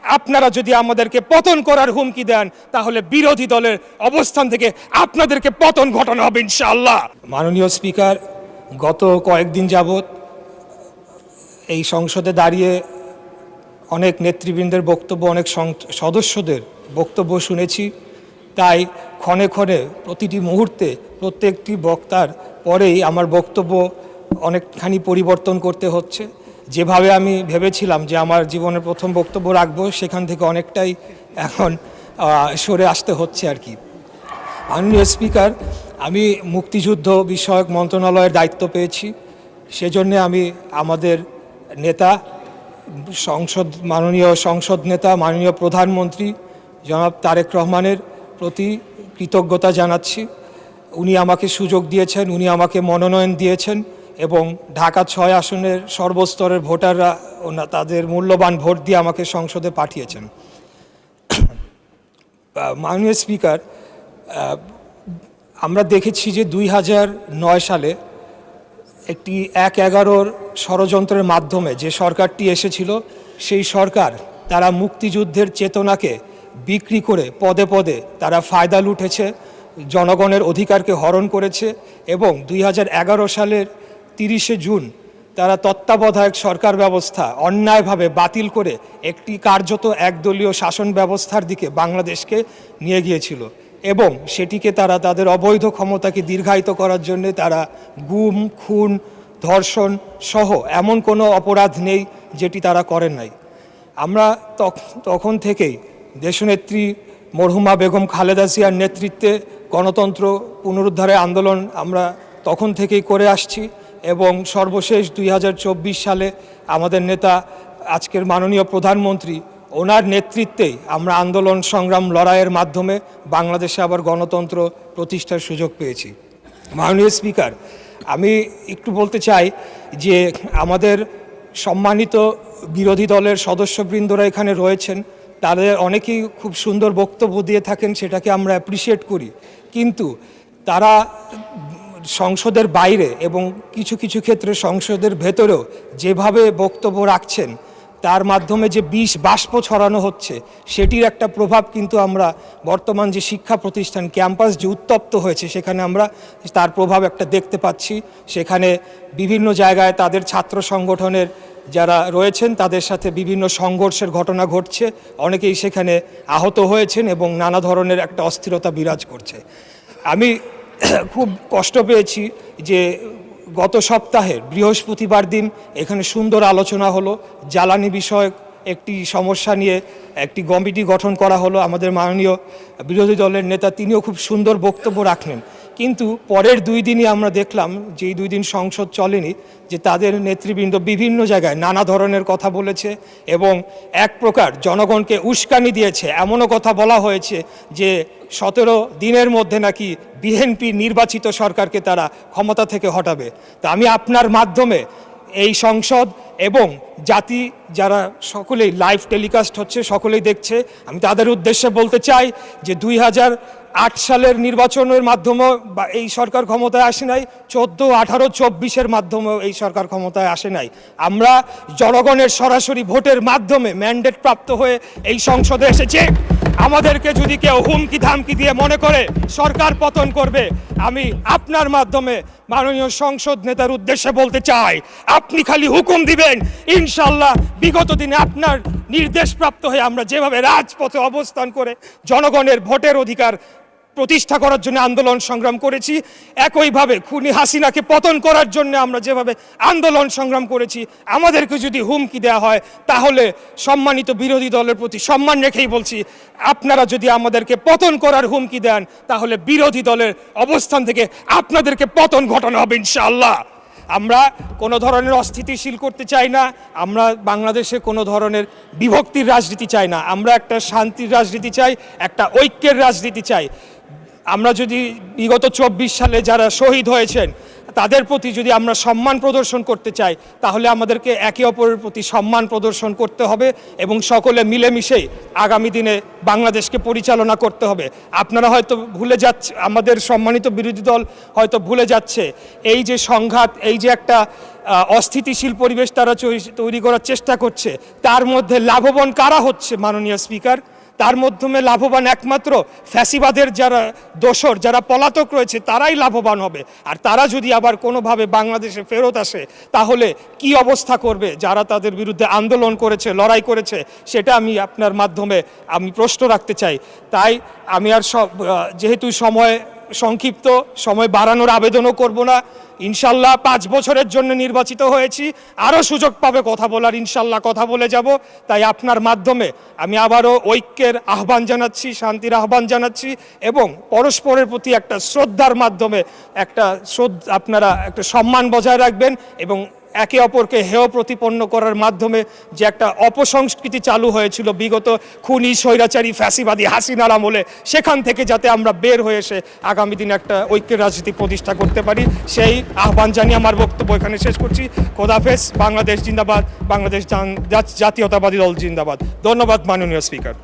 আপনারা যদি আমাদেরকে পতন করার হুমকি দেন তাহলে বিরোধী দলের অবস্থান থেকে আপনাদেরকে পতন ঘটানো হবে ইনশাআল্লাহ। মাননীয় স্পিকার, গত কয়েকদিন যাবত এই সংসদে দাঁড়িয়ে অনেক নেতৃবৃন্দের বক্তব্য, অনেক সদস্যদের বক্তব্য শুনেছি। তাই ক্ষণে ক্ষণে প্রতিটি মুহূর্তে প্রত্যেকটি বক্তার পরেই আমার বক্তব্য অনেকখানি পরিবর্তন করতে হচ্ছে। যেভাবে আমি ভেবেছিলাম যে আমার জীবনের প্রথম বক্তব্য রাখবো, সেখান থেকে অনেকটাই এখন সরে আসতে হচ্ছে আর কি। মাননীয় স্পিকার, আমি মুক্তিযুদ্ধ বিষয়ক মন্ত্রণালয়ের দায়িত্ব পেয়েছি। সেজন্য আমি আমাদের নেতা মাননীয় সংসদ নেতা মাননীয় প্রধানমন্ত্রী জনাব তারেক রহমানের প্রতি কৃতজ্ঞতা জানাচ্ছি। উনি আমাকে সুযোগ দিয়েছেন, উনি আমাকে মনোনয়ন দিয়েছেন এবং ঢাকা ৬ আসনের সর্বস্তরের ভোটাররা তাদের মূল্যবান ভোট দিয়ে আমাকে সংসদে পাঠিয়েছেন। মাননীয় স্পিকার, আমরা দেখেছি যে ২০০৯ সালে একটি ১/১১ ষড়যন্ত্রের মাধ্যমে যে সরকারটি এসেছিল, সেই সরকার তারা মুক্তিযুদ্ধের চেতনাকে বিক্রি করে পদে পদে তারা ফায়দা লুটেছে, জনগণের অধিকারকে হরণ করেছে এবং ২০১১ সালের ৩০শে জুন তারা তত্ত্বাবধায়ক সরকার ব্যবস্থা অন্যায়ভাবে বাতিল করে একটি কার্যত একদলীয় শাসন ব্যবস্থার দিকে বাংলাদেশকে নিয়ে গিয়েছিল এবং সেটিকে তারা তাদের অবৈধ ক্ষমতাকে দীর্ঘায়িত করার জন্য তারা গুম, খুন, ধর্ষণ সহ এমন কোনো অপরাধ নেই যেটি তারা করেন নাই। আমরা তখন থেকেই দেশনেত্রী মরহুমা বেগম খালেদা জিয়ার নেতৃত্বে গণতন্ত্র পুনরুদ্ধারের আন্দোলন আমরা তখন থেকেই করে আসছি এবং সর্বশেষ ২০২৪ সালে আমাদের নেতা আজকের মাননীয় প্রধানমন্ত্রী, ওনার নেতৃত্বেই আমরা আন্দোলন সংগ্রাম লড়াইয়ের মাধ্যমে বাংলাদেশে আবার গণতন্ত্র প্রতিষ্ঠার সুযোগ পেয়েছি। মাননীয় স্পিকার, আমি একটু বলতে চাই যে আমাদের সম্মানিত বিরোধী দলের সদস্যবৃন্দরা এখানে রয়েছেন, তাদের অনেকেই খুব সুন্দর বক্তব্য দিয়ে থাকেন, সেটাকে আমরা অ্যাপ্রিসিয়েট করি, কিন্তু তারা সংসদের বাইরে এবং কিছু কিছু ক্ষেত্রে সংসদের ভেতরেও যেভাবে বক্তব্য রাখছেন, তার মাধ্যমে যে বিষ বাষ্প ছড়ানো হচ্ছে, সেটির একটা প্রভাব কিন্তু আমরা বর্তমান যে শিক্ষা প্রতিষ্ঠান ক্যাম্পাস যে উত্তপ্ত হয়েছে, সেখানে আমরা তার প্রভাব একটা দেখতে পাচ্ছি। সেখানে বিভিন্ন জায়গায় তাদের ছাত্র সংগঠনের যারা রয়েছেন তাদের সাথে বিভিন্ন সংঘর্ষের ঘটনা ঘটছে, অনেকেই সেখানে আহত হয়েছেন এবং নানা ধরনের একটা অস্থিরতা বিরাজ করছে। আমি খুব কষ্ট পেয়েছি যে গত সপ্তাহের বৃহস্পতিবার দিন এখানে সুন্দর আলোচনা হলো, জ্বালানি বিষয়ক একটি সমস্যা নিয়ে একটি কমিটি গঠন করা হলো। আমাদের মাননীয় বিরোধী দলের নেতা তিনিও খুব সুন্দর বক্তব্য রাখলেন, কিন্তু পরের ২ দিনই আমরা দেখলাম যে এই ২ দিন সংসদ চলেনি, যে তাদের নেতৃবৃন্দ বিভিন্ন জায়গায় নানা ধরনের কথা বলেছে এবং এক প্রকার জনগণকে উস্কানি দিয়েছে। এমনও কথা বলা হয়েছে যে ১৭ দিনের মধ্যে নাকি বিএনপি নির্বাচিত সরকারকে তারা ক্ষমতা থেকে হটাবে। তা আমি আপনার মাধ্যমে এই সংসদ এবং জাতি যারা সকলেই লাইভ টেলিকাস্ট হচ্ছে, সকলেই দেখছে, আমি তাদের উদ্দেশ্যে বলতে চাই যে ২০০৮ সালের নির্বাচনের মাধ্যমে এই সরকার ক্ষমতায় আসে নাই, ১৪, ১৮, ২৪-এর মাধ্যমেও এই সরকার ক্ষমতায় আসে নাই। আমরা জনগণের সরাসরি ভোটের মাধ্যমে ম্যান্ডেট প্রাপ্ত হয়ে এই সংসদে এসেছে। আমাদেরকে যদি কেউ হুমকি ধামকি দিয়ে মনে করে সরকার পতন করবে, আমি আপনার মাধ্যমে মাননীয় সংসদ নেতার উদ্দেশ্যে বলতে চাই, আপনি খালি হুকুম দিবেন, ইনশাল্লাহ বিগত দিনে আপনার নির্দেশপ্রাপ্ত হয়ে আমরা যেভাবে রাজপথে অবস্থান করে জনগণের ভোটের অধিকার প্রতিষ্ঠা করার জন্য আন্দোলন সংগ্রাম করেছি, একইভাবে খুনি হাসিনাকে পতন করার জন্য আমরা যেভাবে আন্দোলন সংগ্রাম করেছি, আমাদেরকে যদি হুমকি দেওয়া হয় তাহলে সম্মানিত বিরোধী দলের প্রতি সম্মান রেখেই বলছি, আপনারা যদি আমাদেরকে পতন করার হুমকি দেন তাহলে বিরোধী দলের অবস্থান থেকে আপনাদেরকে পতন ঘটানো হবে ইনশাআল্লাহ। আমরা কোনো ধরনের অস্থিতিশীল করতে চাই না, আমরা বাংলাদেশে কোনো ধরনের বিভক্তির রাজনীতি চাই না, আমরা একটা শান্তির রাজনীতি চাই, একটা ঐক্যের রাজনীতি চাই। আমরা যদি বিগত ২৪ সালে যারা শহীদ হয়েছেন, তাদের প্রতি যদি আমরা সম্মান প্রদর্শন করতে চাই তাহলে আমাদেরকে একে অপরের প্রতি সম্মান প্রদর্শন করতে হবে এবং সকলে মিলেমিশেই আগামী দিনে বাংলাদেশকে পরিচালনা করতে হবে। আপনারা হয়তো ভুলে যাচ্ছে, আমাদের সম্মানিত বিরোধী দল হয়তো ভুলে যাচ্ছে এই যে সংঘাত, এই যে একটা অস্থিতিশীল পরিবেশ তারা তৈরি করার চেষ্টা করছে, তার মধ্যে লাভবান কারা হচ্ছে মাননীয় স্পিকার? তার মাধ্যমে লাভবান একমাত্র ফ্যাসিবাদের যারা দোসর, যারা পলাতক রয়েছে তারাই লাভবান হবে। আর তারা যদি আবার কোনোভাবে বাংলাদেশে ফেরত আসে তাহলে কি অবস্থা করবে যারা তাদের বিরুদ্ধে আন্দোলন করেছে, লড়াই করেছে, সেটা আমি আপনার মাধ্যমে আমি প্রশ্ন রাখতে চাই। তাই আমি আর যেহেতু সময় সংক্ষিপ্ত, সময় বাড়ানোর আবেদনও করব না। ইনশাল্লাহ 5 বছরের জন্য নির্বাচিত হয়েছি, আরও সুযোগ পাবে কথা বলার, ইনশাল্লাহ কথা বলে যাব। তাই আপনার মাধ্যমে আমি আবারও ঐক্যের আহ্বান জানাচ্ছি, শান্তির আহ্বান জানাচ্ছি এবং পরস্পরের প্রতি একটা শ্রদ্ধার মাধ্যমে আপনারা একটা সম্মান বজায় রাখবেন এবং একে অপরকে হেয় প্রতিপন্ন করার মাধ্যমে যে একটা অপসংস্কৃতি চালু হয়েছিল বিগত খুনি স্বৈরাচারী ফ্যাসিবাদী হাসিনার আমলে, সেখান থেকে যাতে আমরা বের হয়ে এসে আগামী দিনে একটা ঐক্যের রাজনীতি প্রতিষ্ঠা করতে পারি, সেই আহ্বান জানিয়ে আমার বক্তব্য এখানে শেষ করছি। খোদাফেজ। বাংলাদেশ জিন্দাবাদ, বাংলাদেশ জাতীয়তাবাদী দল জিন্দাবাদ। ধন্যবাদ মাননীয় স্পিকার।